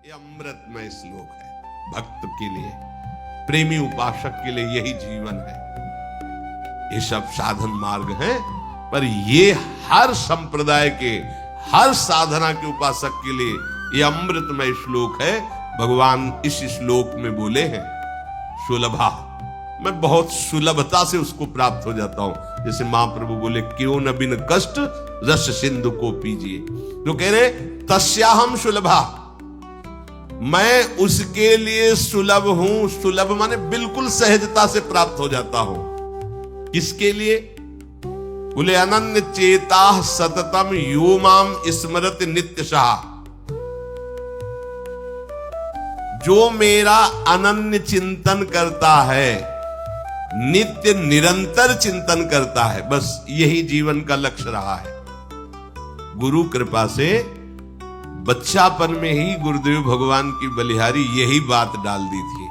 ये अमृतमय श्लोक है भक्त के लिए, प्रेमी उपासक के लिए यही जीवन है। ये सब साधन मार्ग हैं, पर ये हर संप्रदाय के, हर साधना के उपासक के लिए ये अमृतमय श्लोक है। भगवान इस श्लोक में बोले हैं सुलभा, मैं बहुत सुलभता से उसको प्राप्त हो जाता हूं। जैसे महाप्रभु बोले क्यों न बिन कष्ट रस सिंधु को पीजिए, तो कह रहे तस्याहम सुलभा, मैं उसके लिए सुलभ हूं। सुलभ माने बिल्कुल सहजता से प्राप्त हो जाता हूं। किसके लिए? बोले अनन्य चेता सततम यो माम स्मरत नित्यशः, जो मेरा अनन्य चिंतन करता है, नित्य निरंतर चिंतन करता है, बस यही जीवन का लक्ष्य रहा है। गुरु कृपा से बच्चापन में ही गुरुदेव भगवान की बलिहारी यही बात डाल दी थी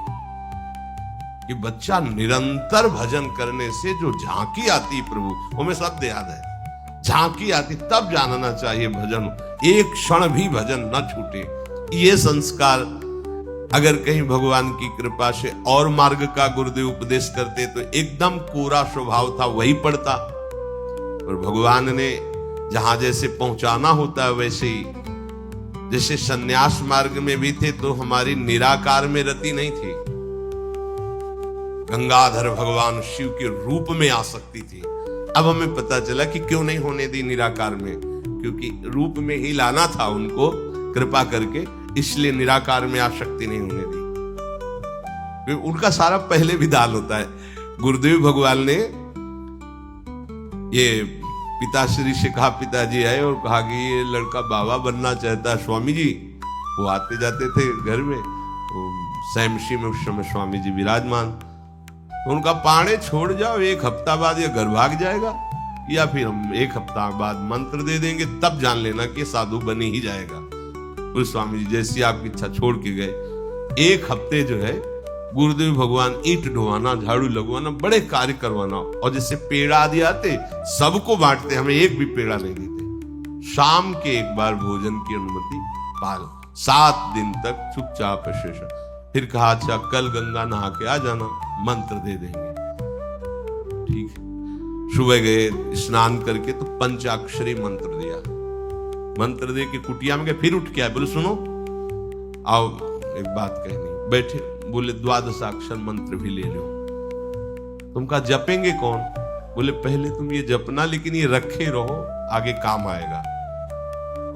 कि बच्चा निरंतर भजन करने से जो झांकी आती प्रभु, वो में शब्द याद है, झांकी आती तब जानना चाहिए भजन, एक क्षण भी भजन न छूटे। ये संस्कार अगर कहीं भगवान की कृपा से और मार्ग का गुरुदेव उपदेश करते तो एकदम कोरा स्वभाव था वही पड़ता, और भगवान ने जहां जैसे पहुंचाना होता है वैसे ही, जैसे सन्यास मार्ग में भी थे तो हमारी निराकार में रति नहीं थी, गंगाधर भगवान शिव के रूप में आसक्ति थी। अब हमें पता चला कि क्यों नहीं होने दी निराकार में, क्योंकि रूप में ही लाना था उनको कृपा करके, इसलिए निराकार में आसक्ति नहीं होने दी। उनका सारा पहले विधान होता है। गुरुदेव भगवान ने ये पिताश्री से कहा, पिताजी आए और कहा कि ये लड़का बाबा बनना चाहता है स्वामी जी। वो आते जाते थे घर में, सैमशी में उस समय स्वामी जी विराजमान, उनका पाने छोड़ जाओ, एक हफ्ता बाद ये घर भाग जाएगा, या फिर हम एक हफ्ता बाद मंत्र दे देंगे, तब जान लेना कि साधु बनी ही जाएगा। उस स्वामी जी जैसी आपकी इच्छा छोड़ के गए। एक हफ्ते जो है गुरुदेव भगवान ईंट ढोवाना, झाड़ू लगवाना, बड़े कार्य करवाना, और जैसे पेड़ा आदि आते सबको बांटते, हमें एक भी पेड़ा नहीं देते। शाम के एक बार भोजन की अनुमति पाल, 7 दिन तक चुपचाप शेष। फिर कहा अच्छा कल गंगा नहा के आ जाना, मंत्र दे देंगे। ठीक है, सुबह गए स्नान करके तो पंचाक्षरी मंत्र दिया, मंत्र दे के कुटिया में गए, फिर उठ के आए, बोले सुनो आओ एक बात कहनी। बैठे, बोले 12 मंत्र भी ले लो। तुम कहा जपेंगे कौन? बोले पहले तुम ये जपना, लेकिन ये रखे रहो, आगे काम आएगा।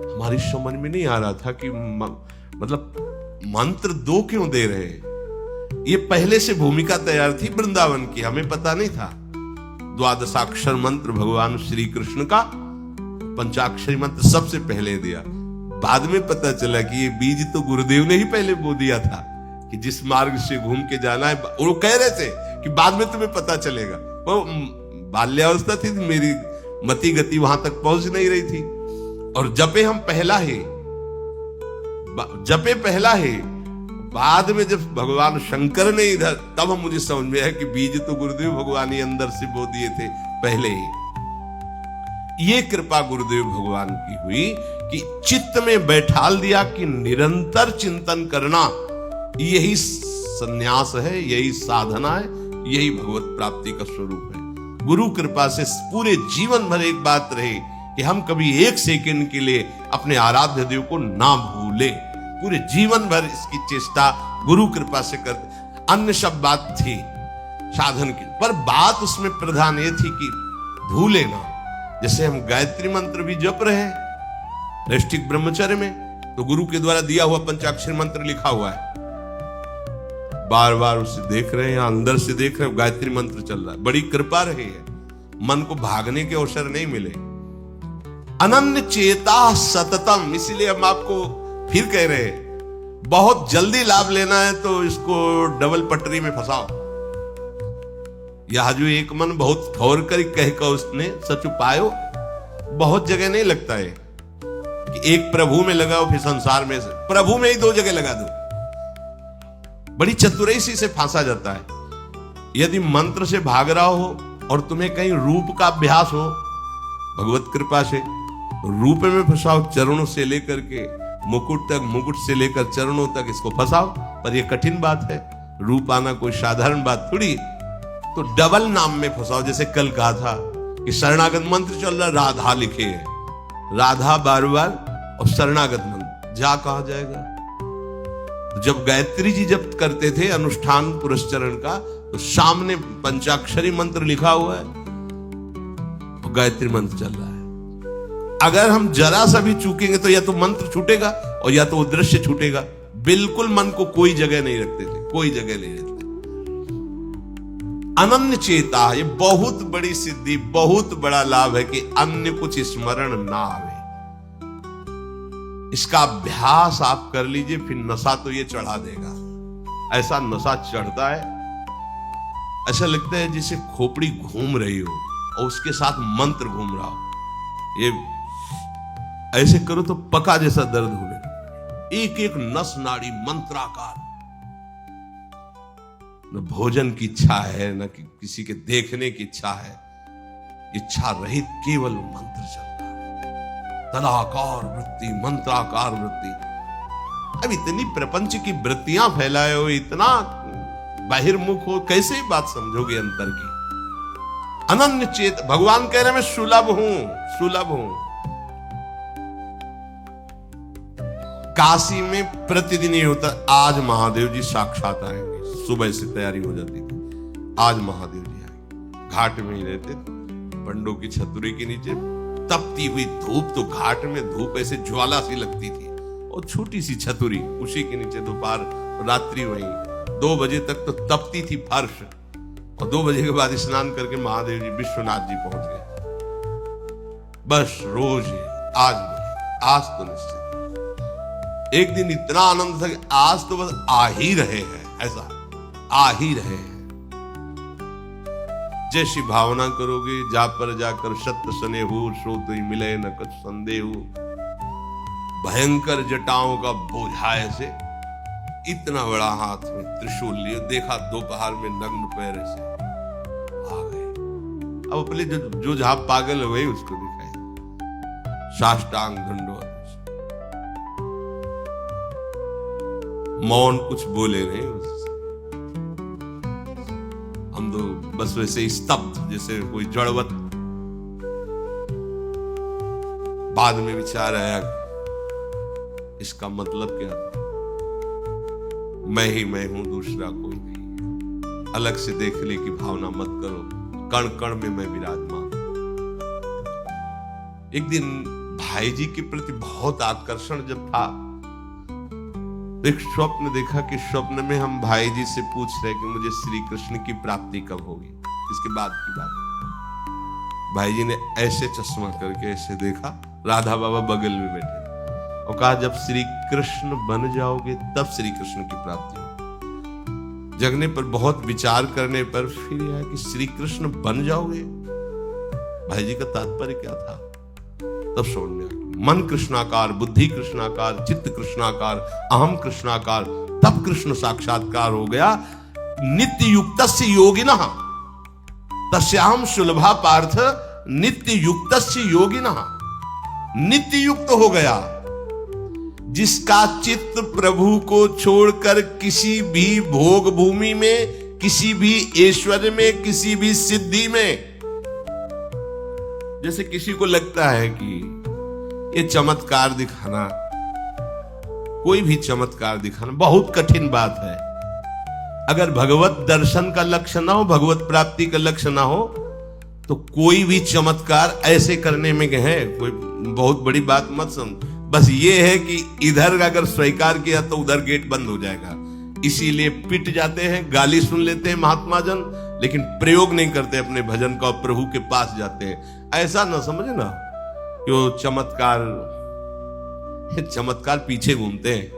हमारी समझ में नहीं आ रहा था कि मतलब मंत्र 2 क्यों दे रहे हैं। ये पहले से भूमिका तैयार थी वृंदावन की, हमें पता नहीं था। 12 मंत्र भगवान श्री कृष्ण का, पंचाक्षरी मंत्र सबसे पहले दिया। बाद में पता चला कि ये बीज तो गुरुदेव ने ही पहले बो दिया था कि जिस मार्ग से घूम के जाना है। वो कह रहे थे कि बाद में तुम्हें पता चलेगा। वो बाल्यावस्था थी, मेरी मति गति वहां तक पहुंच नहीं रही थी। और जपे हम पहला है, जपे पहला है। बाद में जब भगवान शंकर ने इधर, तब हम मुझे समझ में आया कि बीज तो गुरुदेव भगवान ही अंदर से बो दिए थे पहले ही। ये कृपा गुरुदेव भगवान की हुई कि चित्त में बैठाल दिया कि निरंतर चिंतन करना यही संन्यास है, यही साधना है, यही भगवत प्राप्ति का स्वरूप है। गुरु कृपा से पूरे जीवन भर एक बात रहे कि हम कभी एक सेकंड के लिए अपने आराध्य देव को ना भूले। पूरे जीवन भर इसकी चेष्टा गुरु कृपा से करते। अन्य सब बात थी साधन की, पर बात उसमें प्रधान ये थी कि भूले ना। जैसे हम गायत्री मंत्र भी जप रहे हैं नैष्ठिक ब्रह्मचर्य में, तो गुरु के द्वारा दिया हुआ पंचाक्षर मंत्र लिखा हुआ है, बार बार उसे देख रहे हैं, अंदर से देख रहे हैं, गायत्री मंत्र चल रहा है। बड़ी कृपा रही है, मन को भागने के अवसर नहीं मिले। अनन्य चेता सततम, इसीलिए हम आपको फिर कह रहे हैं, बहुत जल्दी लाभ लेना है तो इसको डबल पटरी में फंसाओ। यह जो एक मन बहुत ठोर कर कह कर उसने सच पायो, बहुत जगह नहीं लगता है कि एक प्रभु में लगाओ फिर संसार में से, प्रभु में ही 2 जगह लगा दो, बड़ी चतुराई से फांसा जाता है। यदि मंत्र से भाग रहा हो और तुम्हें कहीं रूप का अभ्यास हो, भगवत कृपा से रूप में फंसाओ, चरणों से लेकर के मुकुट तक, मुकुट से लेकर चरणों तक इसको फंसाओ। पर ये कठिन बात है, रूप आना कोई साधारण बात थोड़ी। तो डबल नाम में फंसाओ। जैसे कल कहा था कि शरणागत मंत्र चल रहा, राधा लिखे है, राधा बार बार और शरणागत मंत्र जा कहा जाएगा। जब गायत्री जी जब करते थे अनुष्ठान पुरस्चरण का, तो सामने पंचाक्षरी मंत्र लिखा हुआ है, तो गायत्री मंत्र चल रहा है। अगर हम जरा सा भी चूकेंगे तो या तो मंत्र छूटेगा और या तो वो दृश्य छूटेगा। बिल्कुल मन को कोई जगह नहीं रखते थे, कोई जगह नहीं रखते। अनन्य चेता, ये बहुत बड़ी सिद्धि, बहुत बड़ा लाभ है कि अन्य कुछ स्मरण ना आवे। इसका अभ्यास आप कर लीजिए, फिर नशा तो ये चढ़ा देगा। ऐसा नशा चढ़ता है, ऐसा लगता है जैसे खोपड़ी घूम रही हो और उसके साथ मंत्र घूम रहा हो। ये ऐसे करो तो पका जैसा दर्द होने, एक एक नस नाड़ी मंत्राकार। न भोजन की इच्छा है, न किसी के देखने की इच्छा है, इच्छा रहित केवल मंत्र चलता है। तदाकार वृत्ति, मंत्राकार वृत्ति। अब इतनी प्रपंच की वृत्तियां फैलाए हो, इतना बहिर्मुख हो, कैसे बात समझोगे अंतर की। अनन्य चेत, भगवान कह रहे मैं सुलभ हूं, सुलभ हूं। काशी में प्रतिदिन ये होता, आज महादेव जी साक्षात आएंगे। सुबह से तैयारी हो जाती थी, आज महादेव जी आएंगे। घाट में ही रहते थे, पंडों की छतरी के नीचे तपती हुई धूप, तो घाट में धूप ऐसे ज्वाला सी लगती थी, और छोटी सी छतरी, उसी के नीचे दोपहर रात्रि वहीं 2 बजे तक तो तपती थी फर्श। और 2 बजे के बाद स्नान करके महादेव जी विश्वनाथ जी पहुंच गए। बस रोज आज तो निश्चित। एक दिन इतना आनंद था कि आज तो बस आ ही रहे हैं, ऐसा आ ही रहे हैं। जैसी भावना करोगे, जा पर जाकर सत्य स्नेहु, सो तो ही मिले न कुछ संदेह। भयंकर जटाओं का बोझा ऐसे, इतना बड़ा हाथ में त्रिशूल लिए, देखा दोपहर में नग्न पैर से आ गए। अब अपने जो जहां पागल हुए उसको दिखाई, साष्टांग दंडवत, मौन, कुछ बोले नहीं। हम तो बस वैसे ही स्तब्ध, जैसे कोई जड़वत। बाद में विचार आया, इसका मतलब क्या था? मैं ही मैं हूं, दूसरा कोई नहीं। अलग से देखने की भावना मत करो, कण कण में मैं विराजमान। एक दिन भाई जी के प्रति बहुत आकर्षण जब था, एक स्वप्न देखा कि स्वप्न में हम भाई जी से पूछ रहे कि मुझे श्री कृष्ण की प्राप्ति कब होगी। इसके बाद की बात, भाई जी ने ऐसे चश्मा करके ऐसे देखा, राधा बाबा बगल में बैठे, और कहा जब श्री कृष्ण बन जाओगे तब श्री कृष्ण की प्राप्ति होगी। जगने पर, बहुत विचार करने पर फिर यह कि श्री कृष्ण बन जाओगे, भाई जी का तात्पर्य क्या था? तब समझ में आया, मन कृष्णाकार, बुद्धि कृष्णाकार, चित्त कृष्णाकार, अहम कृष्णाकार, तब कृष्ण साक्षात्कार हो गया। नित्य युक्तस्य योगिनः तस्याहं सुलभा पार्थ, नित्य युक्तस्य योगिनः। नित्य युक्त हो गया, जिसका चित्त प्रभु को छोड़कर किसी भी भोग भूमि में, किसी भी ऐश्वर्य में, किसी भी सिद्धि में। जैसे किसी को लगता है कि ये चमत्कार दिखाना, कोई भी चमत्कार दिखाना बहुत कठिन बात है। अगर भगवत दर्शन का लक्ष्य ना हो, भगवत प्राप्ति का लक्ष्य ना हो, तो कोई भी चमत्कार ऐसे करने में है कोई बहुत बड़ी बात मत समझ। बस ये है कि इधर अगर स्वीकार किया तो उधर गेट बंद हो जाएगा। इसीलिए पिट जाते हैं, गाली सुन लेते हैं महात्मा जन, लेकिन प्रयोग नहीं करते अपने भजन का, प्रभु के पास जाते हैं। ऐसा ना समझे ना कि वो चमत्कार पीछे घूमते हैं।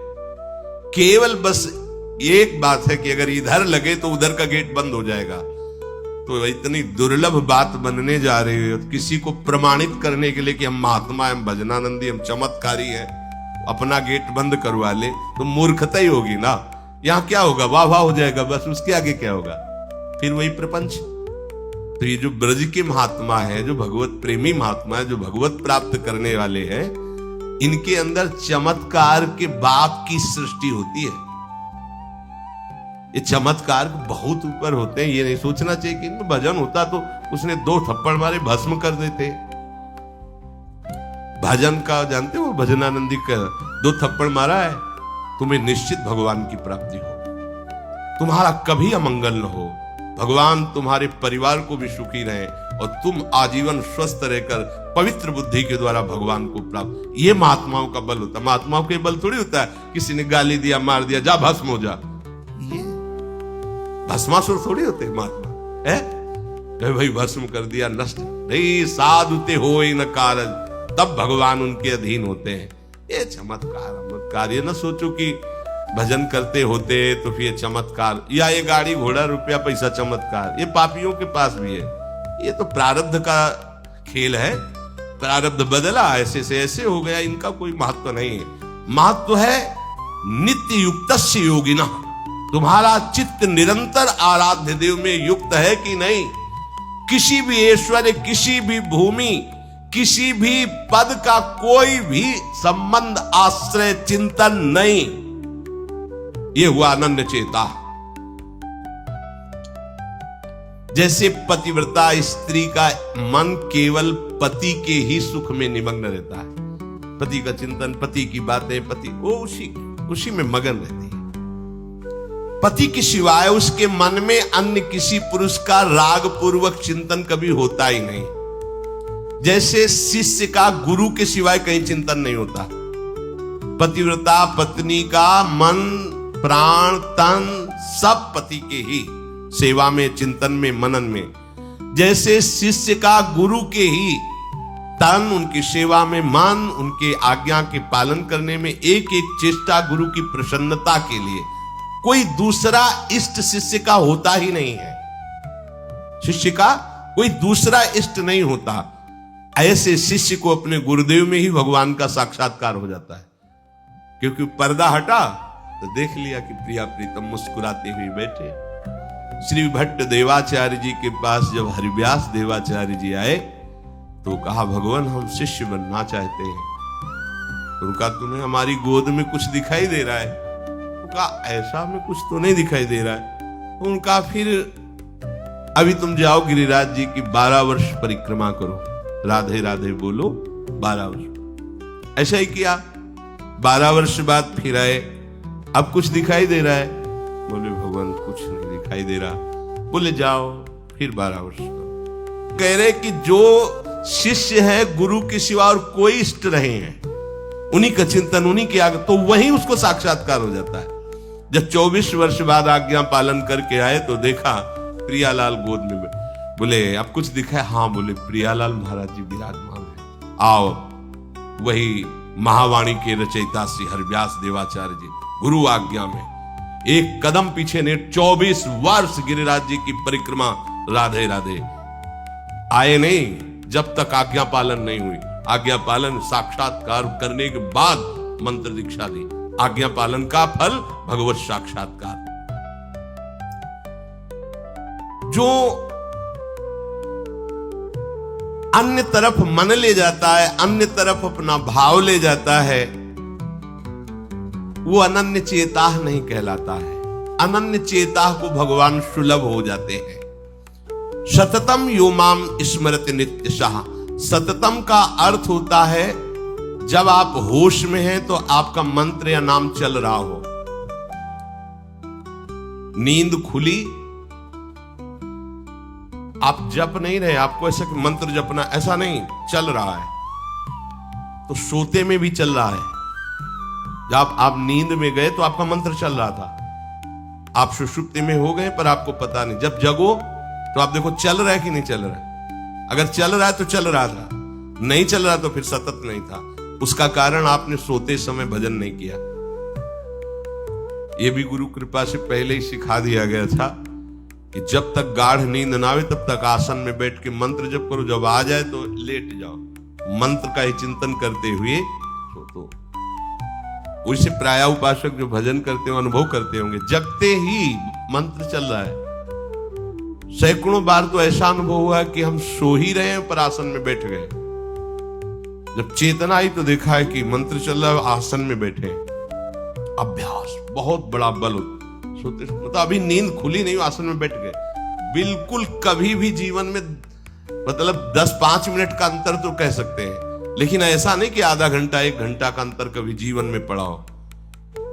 केवल बस एक बात है कि अगर इधर लगे तो उधर का गेट बंद हो जाएगा। तो इतनी दुर्लभ बात बनने जा रही है, किसी को प्रमाणित करने के लिए कि हम महात्मा, हम भजनानंदी, हम चमत्कारी हैं, अपना गेट बंद करवा ले तो मूर्खता ही होगी ना। यहां क्या होगा? वाह वाह हो जाएगा, बस उसके आगे क्या होगा? फिर वही प्रपंच। तो ये जो ब्रज के महात्मा है, जो भगवत प्रेमी महात्मा है, जो भगवत प्राप्त करने वाले हैं, इनके अंदर चमत्कार के बाप की सृष्टि होती है। ये चमत्कार बहुत ऊपर होते हैं। ये नहीं सोचना चाहिए कि इनमें भजन होता तो उसने 2 थप्पड़ मारे भस्म कर देते। भजन का जानते हो, भजनानंदी का 2 थप्पड़ मारा है, तुम्हें निश्चित भगवान की प्राप्ति हो, तुम्हारा कभी अमंगल न हो, भगवान तुम्हारे परिवार को भी सुखी रहे और तुम आजीवन स्वस्थ रहकर पवित्र बुद्धि के द्वारा भगवान को प्राप्त। ये महात्माओं का बल होता है। महात्माओं के बल थोड़ी होता है किसी ने गाली दिया, मार दिया, जा भस्म हो जा। ये भस्मासुर थोड़ी होते महात्मा है भाई, भस्म कर दिया, नष्ट नहीं। साधुते हो न कारज, तब भगवान उनके अधीन होते हैं। ये चमत्कार ये ना सोचो कि भजन करते होते तो फिर चमत्कार, या ये गाड़ी घोड़ा रुपया पैसा चमत्कार, ये पापियों के पास भी है। ये तो प्रारब्ध का खेल है, प्रारब्ध बदला, ऐसे से ऐसे हो गया, इनका कोई महत्व नहीं है। महत्व है नित्य युक्तस्य योगिना, तुम्हारा चित्त निरंतर आराध्य देव में युक्त है कि नहीं। किसी भी ऐश्वर्य, किसी भी भूमि, किसी भी पद का कोई भी संबंध, आश्रय, चिंतन नहीं। ये हुआ अनन्य चेता। जैसे पतिव्रता स्त्री का मन केवल पति के ही सुख में निमग्न रहता है, पति का चिंतन, पति की बातें, पति वो उसी में मगन रहती है। पति के सिवाय उसके मन में अन्य किसी पुरुष का राग पूर्वक चिंतन कभी होता ही नहीं। जैसे शिष्य का गुरु के सिवाय कहीं चिंतन नहीं होता। पतिव्रता पत्नी का मन, प्राण, तन सब पति के ही सेवा में, चिंतन में, मनन में। जैसे शिष्य का गुरु के ही तन, उनकी सेवा में मन, उनके आज्ञा के पालन करने में, एक एक चेष्टा गुरु की प्रसन्नता के लिए। कोई दूसरा इष्ट शिष्य का होता ही नहीं है। शिष्य का कोई दूसरा इष्ट नहीं होता। ऐसे शिष्य को अपने गुरुदेव में ही भगवान का साक्षात्कार हो जाता है। क्योंकि पर्दा हटा तो देख लिया कि प्रिया प्रीतम मुस्कुराते हुए बैठे। श्री भट्ट देवाचार्य जी के पास जब हरिव्यास देवाचार्य जी आए तो कहा, भगवान हम शिष्य बनना चाहते हैं। उनका तुम्हें हमारी गोद में कुछ दिखाई दे रहा है? उनका ऐसा में कुछ तो नहीं दिखाई दे रहा है। उनका फिर अभी तुम जाओ गिरिराज जी की 12 वर्ष परिक्रमा करो, राधे राधे बोलो 12 वर्ष। ऐसा ही किया। 12 वर्ष बाद फिर आए, अब कुछ दिखाई दे रहा है? बोले भगवान कुछ नहीं दिखाई दे रहा। बोले जाओ फिर 12 वर्ष करो। कह रहे कि जो शिष्य है गुरु के सिवा और कोई इष्ट नहीं है, उन्हीं का चिंतन, उन्हीं के आगे, तो वहीं उसको साक्षात्कार हो जाता है। जब 24 वर्ष बाद आज्ञा पालन करके आए तो देखा प्रियालाल गोद में। बोले अब कुछ दिखा है? हाँ। बोले प्रियालाल महाराज जी विराजमान है, आओ। वही महावाणी के रचयिता श्री हरिव्यास देवाचार्य जी गुरु आज्ञा में एक कदम पीछे ने 24 वर्ष गिरिराज जी की परिक्रमा राधे राधे आए नहीं, जब तक आज्ञा पालन नहीं हुई। आज्ञा पालन साक्षात्कार करने के बाद मंत्र दीक्षा दी। आज्ञा पालन का फल भगवत साक्षात्कार। जो अन्य तरफ मन ले जाता है, अन्य तरफ अपना भाव ले जाता है, वो अनन्य चेता नहीं कहलाता है। अनन्य चेता को भगवान सुलभ हो जाते हैं। सततम यो माम स्मरति नित्यशः। सततम का अर्थ होता है जब आप होश में हैं तो आपका मंत्र या नाम चल रहा हो। नींद खुली, आप जप नहीं रहे, आपको ऐसा मंत्र जपना, ऐसा नहीं, चल रहा है। तो सोते में भी चल रहा है। जब आप नींद में गए तो आपका मंत्र चल रहा था। आप सुषुप्ति में हो गए पर आपको पता नहीं। जब जगो तो आप देखो चल रहा है कि नहीं चल रहा है। अगर चल रहा है तो चल रहा था, नहीं चल रहा तो फिर सतत नहीं था। उसका कारण आपने सोते समय भजन नहीं किया। यह भी गुरु कृपा से पहले ही सिखा दिया गया था कि जब तक गाढ़ नींद ना आवे तब तक आसन में बैठ के मंत्र जप करो, जब आ जाए तो लेट जाओ, मंत्र का ही चिंतन करते हुए सो। तो उसे प्राय उपासक जो भजन करते हो अनुभव करते होंगे, जगते ही मंत्र चल रहा है। सैकड़ों बार तो ऐसा अनुभव हुआ कि हम सो ही रहे हैं पर आसन में बैठ गए। जब चेतना आई तो देखा है कि मंत्र चल रहा है, आसन में बैठे। अभ्यास बहुत बड़ा बल सोते, मतलब अभी नींद खुली नहीं, आसन में बैठ गए। बिल्कुल कभी भी जीवन में मतलब 10-5 मिनट का अंतर तो कह सकते हैं, लेकिन ऐसा नहीं कि आधा घंटा 1 घंटा का अंतर कभी जीवन में पड़ा हो।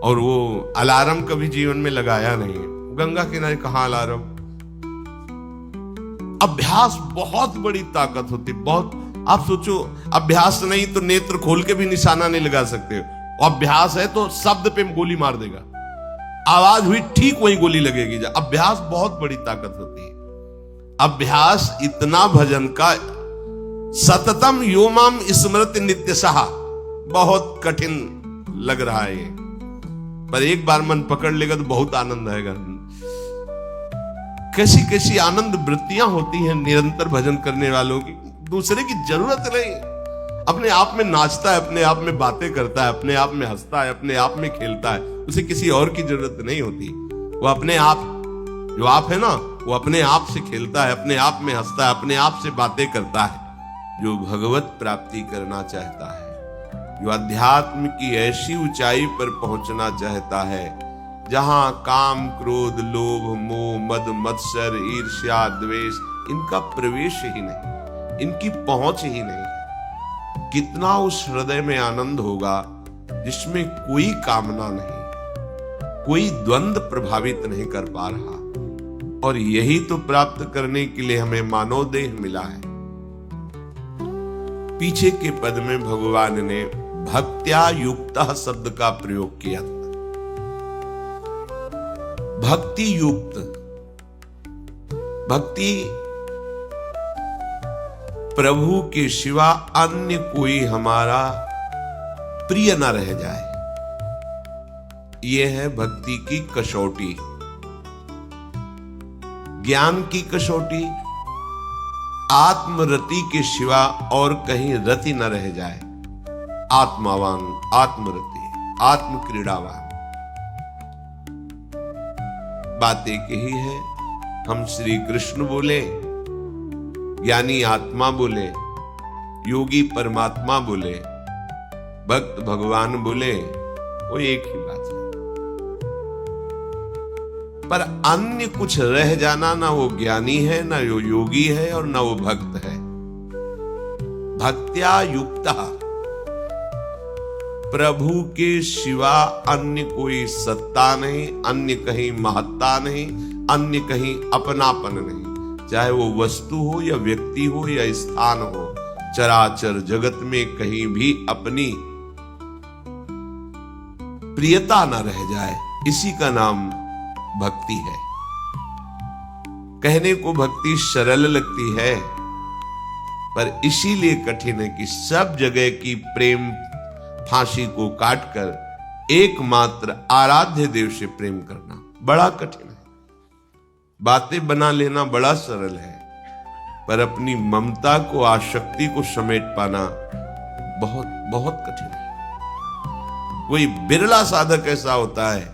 और वो अलार्म कभी जीवन में लगाया नहीं। गंगा किनारे कहां अलार्म। अभ्यास बहुत बड़ी ताकत होती, बहुत। आप सोचो, अभ्यास नहीं तो नेत्र खोल के भी निशाना नहीं लगा सकते। अभ्यास है तो शब्द पे गोली मार देगा, आवाज हुई ठीक वही गोली लगेगी। अभ्यास बहुत बड़ी ताकत होती है। अभ्यास इतना भजन का सततम योमम स्मृति नित्यशः, बहुत कठिन लग रहा है ये, पर एक बार मन पकड़ लेगा तो बहुत आनंद आएगा। कैसी कैसी आनंद वृत्तियां होती हैं निरंतर भजन करने वालों की। दूसरे की जरूरत नहीं, अपने आप में नाचता है, अपने आप में बातें करता है, अपने आप में हंसता है, अपने आप में खेलता है। उसे किसी और की जरूरत नहीं होती। वो अपने आप, जो आप है ना, वो अपने आप से खेलता है, अपने आप में हंसता है, अपने आप से बातें करता है। जो भगवत प्राप्ति करना चाहता है, जो अध्यात्म की ऐसी ऊंचाई पर पहुंचना चाहता है जहां काम, क्रोध, लोभ, मोह, मद, मत्सर, ईर्ष्या, द्वेष इनका प्रवेश ही नहीं, इनकी पहुंच ही नहीं है, कितना उस हृदय में आनंद होगा जिसमें कोई कामना नहीं, कोई द्वंद्व प्रभावित नहीं कर पा रहा। और यही तो प्राप्त करने के लिए हमें मानव देह मिला है। पीछे के पद में भगवान ने भक्त्या युक्तः शब्द का प्रयोग किया था। भक्ति युक्त, भक्ति प्रभु के सिवा अन्य कोई हमारा प्रिय न रह जाए, यह है भक्ति की कसौटी। ज्ञान की कसौटी, आत्मरति के सिवा और कहीं रति न रह जाए। आत्मावान, आत्मरति, आत्म क्रीड़ावान, बात एक ही है। हम श्री कृष्ण बोले, ज्ञानी आत्मा बोले, योगी परमात्मा बोले, भक्त भगवान बोले, वो एक ही बात है। पर अन्य कुछ रह जाना, ना वो ज्ञानी है, ना वो योगी है, और ना वो भक्त है। भक्त्या युक्तः, प्रभु के सिवा अन्य कोई सत्ता नहीं, अन्य कहीं महत्ता नहीं, अन्य कहीं अपनापन नहीं। चाहे वो वस्तु हो या व्यक्ति हो या स्थान हो, चराचर जगत में कहीं भी अपनी प्रियता न रह जाए, इसी का नाम भक्ति है। कहने को भक्ति सरल लगती है, पर इसीलिए कठिन है कि सब जगह की प्रेम फांसी को काटकर एकमात्र आराध्य देव से प्रेम करना बड़ा कठिन है। बातें बना लेना बड़ा सरल है, पर अपनी ममता को, आसक्ति को समेट पाना बहुत बहुत कठिन है। कोई बिरला साधक ऐसा होता है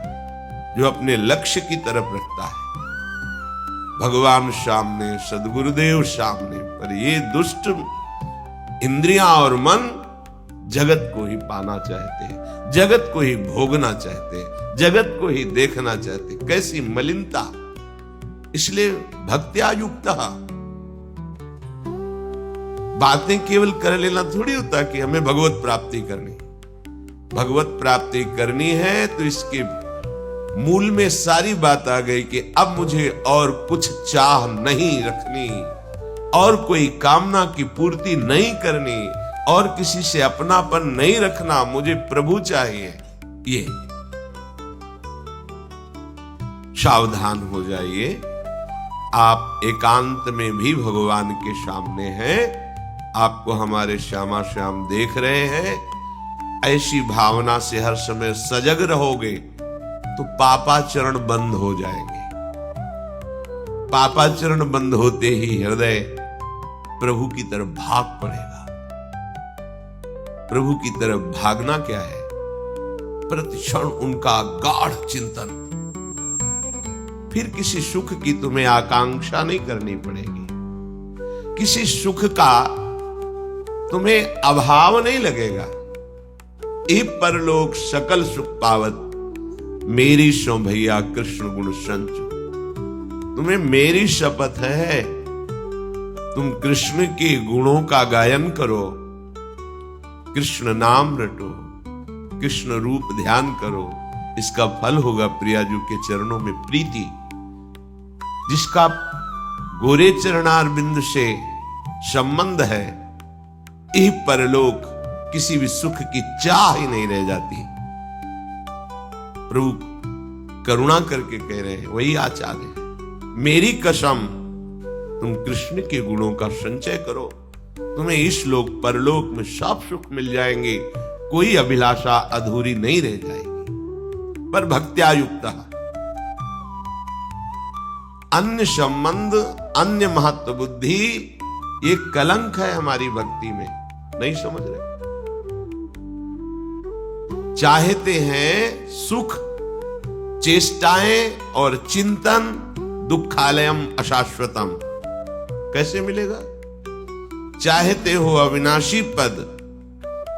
जो अपने लक्ष्य की तरफ रखता है, भगवान सामने, सद्गुरुदेव सामने, पर ये दुष्ट इंद्रियां और मन जगत को ही पाना चाहते हैं, जगत को ही भोगना चाहते हैं, जगत को ही देखना चाहते हैं। कैसी मलिनता! इसलिए भक्त्या युक्तः, बातें केवल कर लेना थोड़ी होता कि हमें भगवत प्राप्ति करनी। भगवत प्राप्ति करनी है तो इसके मूल में सारी बात आ गई कि अब मुझे और कुछ चाह नहीं रखनी, और कोई कामना की पूर्ति नहीं करनी, और किसी से अपनापन नहीं रखना, मुझे प्रभु चाहिए। ये सावधान हो जाइए, आप एकांत में भी भगवान के सामने हैं, आपको हमारे श्यामा श्याम देख रहे हैं। ऐसी भावना से हर समय सजग रहोगे तो पापाचरण बंद हो जाएंगे। पापाचरण बंद होते ही हृदय प्रभु की तरफ भाग पड़ेगा। प्रभु की तरफ भागना क्या है? प्रतिक्षण उनका गाढ़ चिंतन। फिर किसी सुख की तुम्हें आकांक्षा नहीं करनी पड़ेगी। किसी सुख का तुम्हें अभाव नहीं लगेगा। इह परलोक सकल सुख पावत, मेरी सो भैया कृष्ण गुण संच। तुम्हें मेरी शपथ है, तुम कृष्ण के गुणों का गायन करो, कृष्ण नाम रटो, कृष्ण रूप ध्यान करो। इसका फल होगा प्रियाजू के चरणों में प्रीति। जिसका गोरे चरणार बिंद से संबंध है, यह परलोक किसी भी सुख की चाह ही नहीं रह जाती। प्रभु करुणा करके कह रहे हैं, वही आचार्य, मेरी कसम तुम कृष्ण के गुणों का संचय करो, तुम्हें इस लोक परलोक में सब सुख मिल जाएंगे, कोई अभिलाषा अधूरी नहीं रह जाएगी। पर भक्त्या युक्त अन्य संबंध, अन्य महत्व बुद्धि, ये कलंक है हमारी भक्ति में, नहीं समझ रहे। चाहते हैं सुख, चेष्टाएं और चिंतन, दुखालयम अशाश्वतम। कैसे मिलेगा? चाहते हो अविनाशी पद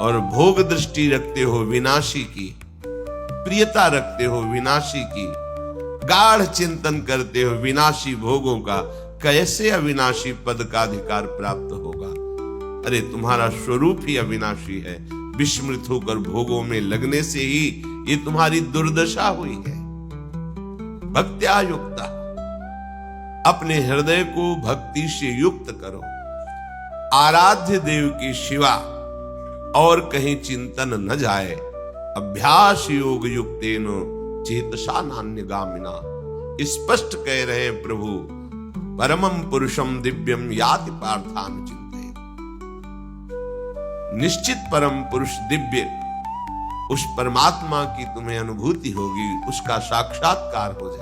और भोग दृष्टि रखते हो विनाशी की, प्रियता रखते हो विनाशी की, गाढ़ चिंतन करते हो विनाशी भोगों का, कैसे अविनाशी पद का अधिकार प्राप्त होगा? अरे तुम्हारा स्वरूप ही अविनाशी है, विस्मृत होकर भोगों में लगने से ही ये तुम्हारी दुर्दशा हुई है। भक्त्या युक्ता, अपने हृदय को भक्ति से युक्त करो। आराध्य देव की शिवा और कहीं चिंतन न जाए। अभ्यास योग युक्तेनो चेतसा नान्यगामिना। स्पष्ट कह रहे हैं प्रभु, परमं पुरुषम दिव्यम याति पार्थान चिंतये। निश्चित परम पुरुष दिव्य, उस परमात्मा की तुम्हें अनुभूति होगी, उसका साक्षात्कार हो